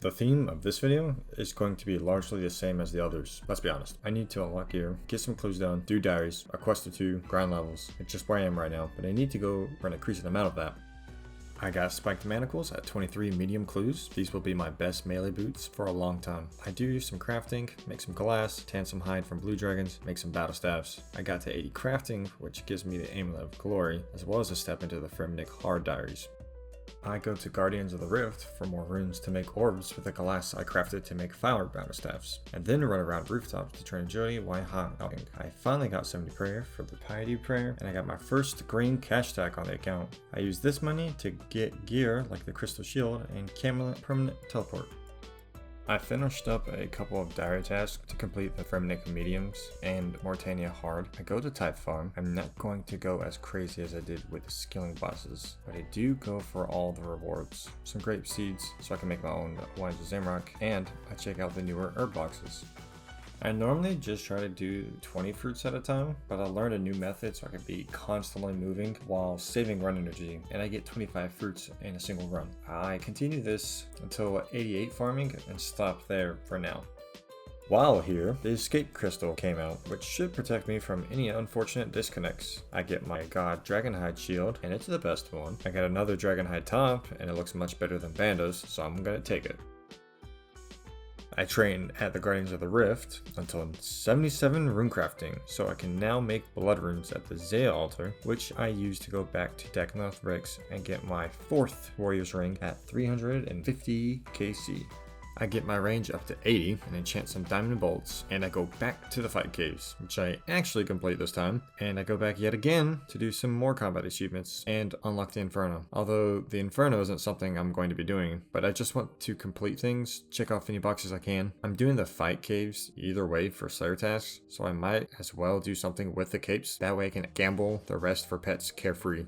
The theme of this video is going to be largely the same as the others. Let's be honest. I need to unlock gear, get some clues done, do diaries, a quest or two, grind levels. It's just where I am right now, but I need to go for an increasing amount of that. I got spiked manacles at 23 medium clues. These will be my best melee boots for a long time. I do some crafting, make some glass, tan some hide from blue dragons, make some battle staffs. I got to 80 crafting, which gives me the amulet of glory, as well as a step into the Fremnik hard diaries. I go to Guardians of the Rift for more runes to make orbs with the glass I crafted to make fire battle staffs, and then run around rooftops to train agility while outing. I finally got 70 prayer for the piety prayer, and I got my first green cash stack on the account. I used this money to get gear like the crystal shield and Camelot permanent teleport. I finished up a couple of diary tasks to complete the Fremnik mediums and Mortania hard. I go to type farm. I'm not going to go as crazy as I did with the skilling bosses, but I do go for all the rewards. Some grape seeds so I can make my own wines of Zamrock, and I check out the newer herb boxes. I normally just try to do 20 fruits at a time, but I learned a new method so I can be constantly moving while saving run energy, and I get 25 fruits in a single run. I continue this until 88 farming and stop there for now. While here, the escape crystal came out, which should protect me from any unfortunate disconnects. I get my god dragonhide shield, and it's the best one. I got another dragonhide top, and it looks much better than Banda's, so I'm gonna take it. I train at the Guardians of the Rift until 77 rune crafting, so I can now make blood runes at the Zaya altar, which I use to go back to Daknoth Rix and get my 4th Warrior's Ring at 350 KC. I get my range up to 80 and enchant some diamond bolts, and I go back to the fight caves, which I actually complete this time, and I go back yet again to do some more combat achievements and unlock the Inferno. Although the Inferno isn't something I'm going to be doing, but I just want to complete things, check off any boxes I can. I'm doing the fight caves either way for Slayer tasks, so I might as well do something with the capes, that way I can gamble the rest for pets carefree.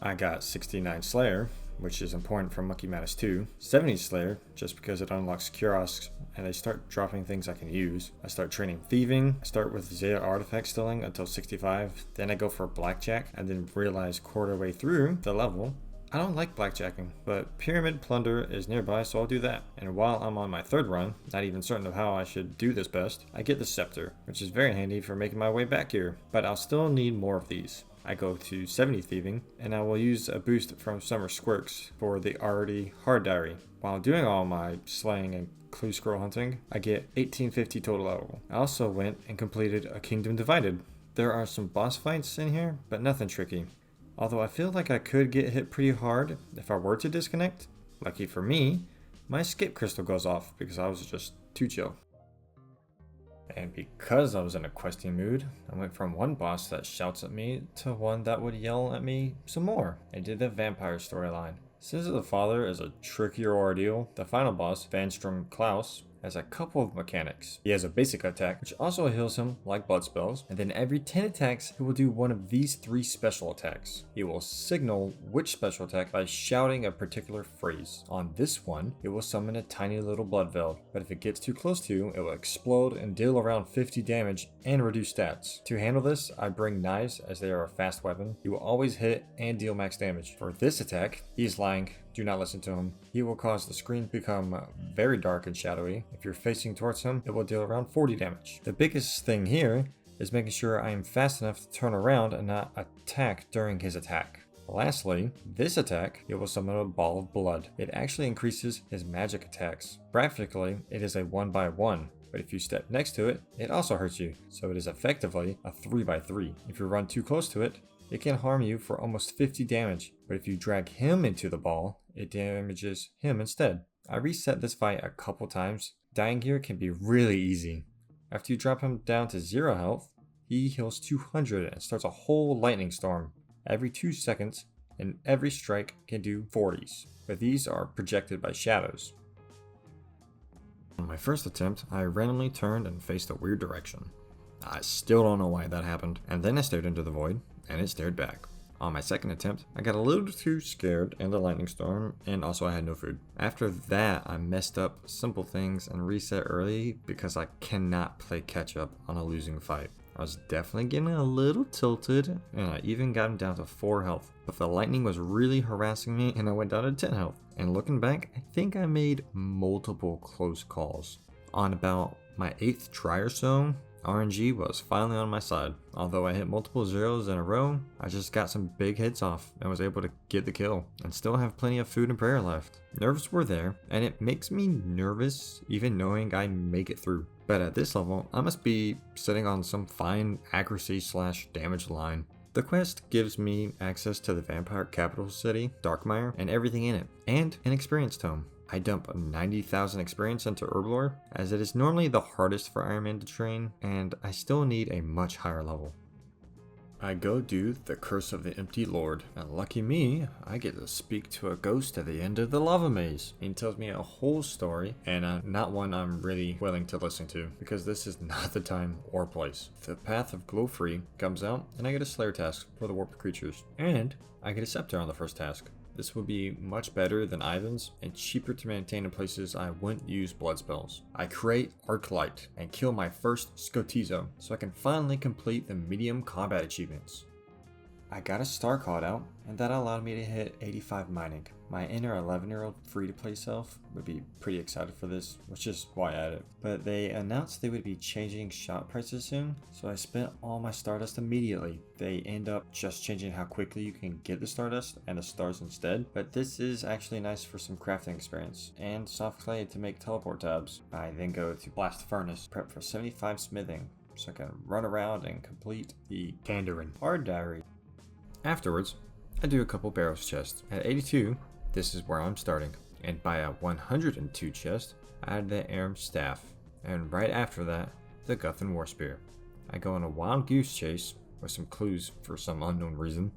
I got 69 Slayer, which is important for Monkey Madness 2, 70 Slayer, just because it unlocks kiosks, and they start dropping things I can use. I start training thieving, I start with Zaya artifact stealing until 65, then I go for blackjack, and then realize quarter way through the level, I don't like blackjacking, but pyramid plunder is nearby, so I'll do that. And while I'm on my 3rd run, not even certain of how I should do this best, I get the scepter, which is very handy for making my way back here, but I'll still need more of these. I go to 70 thieving, and I will use a boost from Summer Squirks for the already hard diary. While doing all my slaying and clue scroll hunting, I get 1850 total level. I also went and completed a Kingdom Divided. There are some boss fights in here, but nothing tricky. Although I feel like I could get hit pretty hard if I were to disconnect. Lucky for me, my escape crystal goes off because I was just too chill. And because I was in a questing mood, I went from one boss that shouts at me to one that would yell at me some more. I did the vampire storyline. Since the Father is a trickier ordeal, the final boss, Vanstrom Klaus, has a couple of mechanics. He has a basic attack, which also heals him like blood spells, and then every 10 attacks, he will do one of these 3 special attacks. He will signal which special attack by shouting a particular phrase. On this one, it will summon a tiny little blood veil, but if it gets too close to, it will explode and deal around 50 damage and reduce stats. To handle this, I bring knives as they are a fast weapon. He will always hit and deal max damage. For this attack, he is lying. Do not listen to him. He will cause the screen to become very dark and shadowy. If you're facing towards him, it will deal around 40 damage. The biggest thing here is making sure I am fast enough to turn around and not attack during his attack. Lastly, this attack, it will summon a ball of blood. It actually increases his magic attacks. Graphically, it is a 1x1. But if you step next to it, it also hurts you. So it is effectively a 3x3. If you run too close to it, it can harm you for almost 50 damage, but if you drag him into the ball, it damages him instead. I reset this fight a couple times. Dying here can be really easy. After you drop him down to 0 health, he heals 200 and starts a whole lightning storm every 2 seconds, and every strike can do 40s, but these are projected by shadows. On my first attempt, I randomly turned and faced a weird direction. I still don't know why that happened, and then I stared into the void, and it stared back. On my second attempt, I got a little too scared in the lightning storm, and also I had no food. After that, I messed up simple things and reset early because I cannot play catch up on a losing fight. I was definitely getting a little tilted, and I even got him down to 4 health. But the lightning was really harassing me, and I went down to 10 health. And looking back, I think I made multiple close calls. On about my 8th try or so, RNG was finally on my side. Although I hit multiple zeros in a row, I just got some big hits off and was able to get the kill and still have plenty of food and prayer left. Nerves were there, and it makes me nervous even knowing I make it through. But at this level, I must be sitting on some fine accuracy / damage line. The quest gives me access to the vampire capital city, Darkmire, and everything in it, and an experience tome. I dump 90,000 experience into Herblore, as it is normally the hardest for Iron Man to train, and I still need a much higher level. I go do the Curse of the Empty Lord, and lucky me, I get to speak to a ghost at the end of the lava maze. He tells me a whole story, and not one I'm really willing to listen to, because this is not the time or place. The Path of Glow Free comes out, and I get a Slayer task for the warped creatures, and I get a Scepter on the first task. This would be much better than Ivan's and cheaper to maintain in places I wouldn't use blood spells. I create Arc Light and kill my first Scotizo so I can finally complete the medium combat achievements. I got a star called out, and that allowed me to hit 85 mining. My inner 11-year-old free-to-play self would be pretty excited for this, which is why I added it. But they announced they would be changing shop prices soon, so I spent all my Stardust immediately. They end up just changing how quickly you can get the Stardust and the stars instead, but this is actually nice for some crafting experience, and soft clay to make teleport tabs. I then go to Blast Furnace, prep for 75 smithing, so I can run around and complete the Kandarin Hard Diary. Afterwards, I do a couple barrels chest. At 82, this is where I'm starting. And by a 102 chest, I add the Aram Staff. And right after that, the Guthun War Spear. I go on a wild goose chase with some clues for some unknown reason.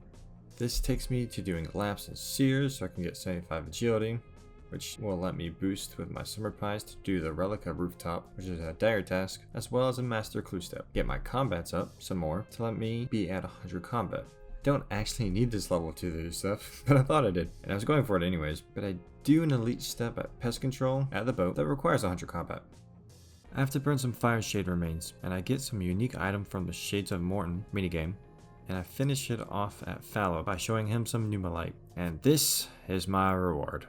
This takes me to doing laps and sears so I can get 75 agility, which will let me boost with my Summer Pies to do the Relica Rooftop, which is a dire task, as well as a Master Clue Step. Get my combats up some more to let me be at 100 combat. Don't actually need this level to do stuff, but I thought I did, and I was going for it anyways. But I do an elite step at pest control at the boat that requires 100 combat. I have to burn some fire shade remains, and I get some unique item from the Shades of Morton minigame, and I finish it off at Fallow by showing him some Numalite, and this is my reward.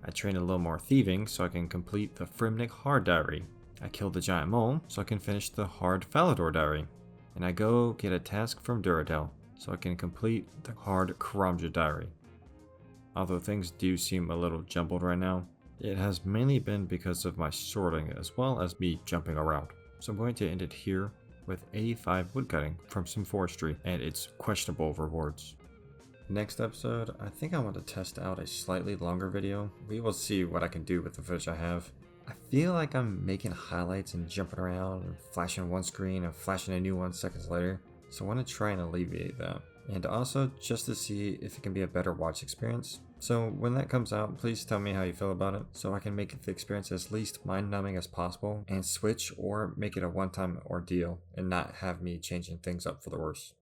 I train a little more thieving so I can complete the Frimnick Hard Diary. I kill the giant mole so I can finish the Hard Falador Diary, and I go get a task from Duradel so I can complete the Hard Karamja Diary. Although things do seem a little jumbled right now, it has mainly been because of my sorting as well as me jumping around. So I'm going to end it here with 85 woodcutting from some forestry and its questionable rewards. Next episode, I think I want to test out a slightly longer video. We will see what I can do with the footage I have. I feel like I'm making highlights and jumping around and flashing one screen and flashing a new one seconds later. So I want to try and alleviate that. And also just to see if it can be a better watch experience. So when that comes out, please tell me how you feel about it so I can make the experience as least mind-numbing as possible and switch or make it a one-time ordeal and not have me changing things up for the worse.